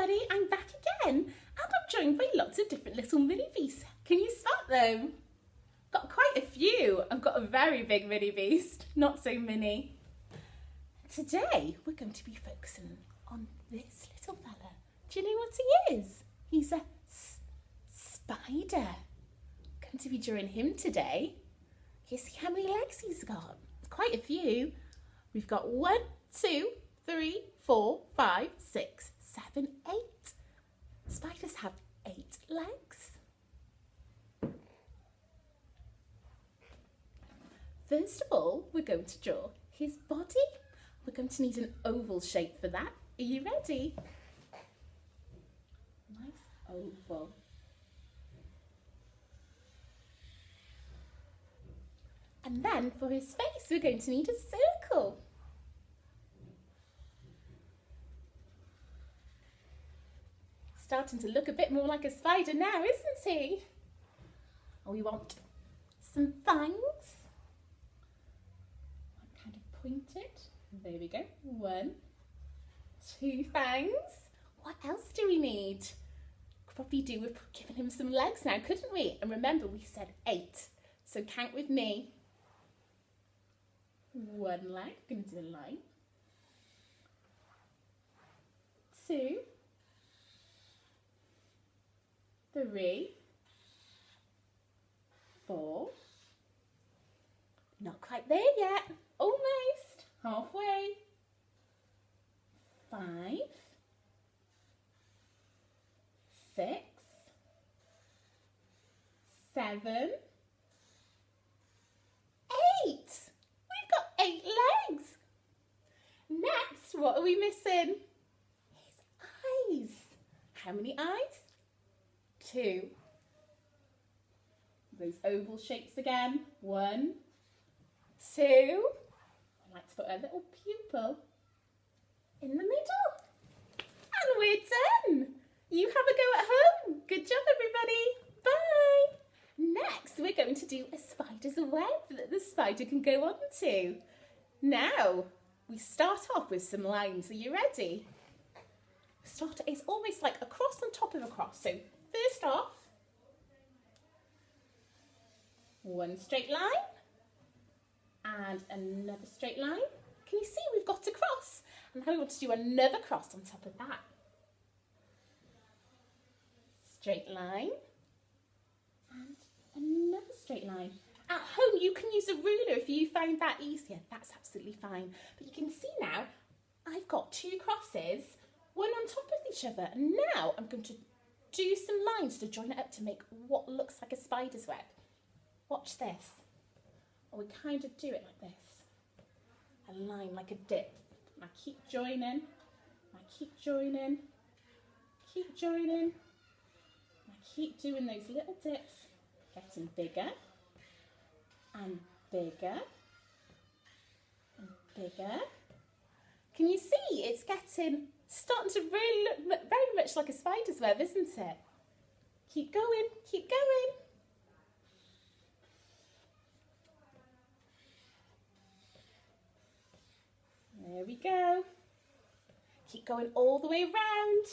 everybody, I'm back again and I'm joined by lots of different little mini beasts. Can you spot them? Got quite a few. I've got a very big mini beast, not so mini. Today we're going to be focusing on this little fella. Do you know what he is? He's a spider. Going to be drawing him today. You see how many legs he's got? It's quite a few. We've got 1, 2, 3, 4, 5, 6, 7, 8. Spiders have 8 legs. First of all, we're going to draw his body. We're going to need an oval shape for that. Are you ready? Nice oval. And then for his face, we're going to need a circle. Starting to look a bit more like a spider now, isn't he? And we want some fangs. Kind of pointed. There we go. 1, 2 fangs. What else do we need? Could probably do with giving him some legs now, couldn't we? And remember, we said 8. So count with me. 1 leg. I'm going to do a line. 2. 3, 4, not quite there yet, almost, halfway, 5, 6, 7, 8. We've got 8 legs. Next, what are we missing? His eyes. How many eyes? 2. Those oval shapes again. 1, 2. I like to put a little pupil in the middle. And we're done. You have a go at home. Good job, everybody. Bye. Next, we're going to do a spider's web that the spider can go onto. Now, we start off with some lines. Are you ready? It's almost like a cross on top of a cross. So first off, 1 straight line and another straight line. Can you see we've got a cross? And now we want to do another cross on top of that. Straight line and another straight line. At home you can use a ruler if you find that easier. That's absolutely fine. But you can see now I've got 2 crosses, one on top of each other. And now I'm going to do some lines to join it up to make what looks like a spider's web. Watch this. Or we kind of do it like this. A line like a dip. And I keep joining. I keep joining. Keep joining. And I keep doing those little dips. Getting bigger. And bigger. And bigger. Can you see it's starting to really look very much like a spider's web, isn't it? Keep going, keep going. There we go. Keep going all the way around.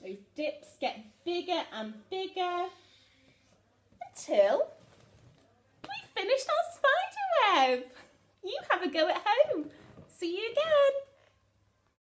Those dips get bigger and bigger until we finished our spider web. You have a go at home.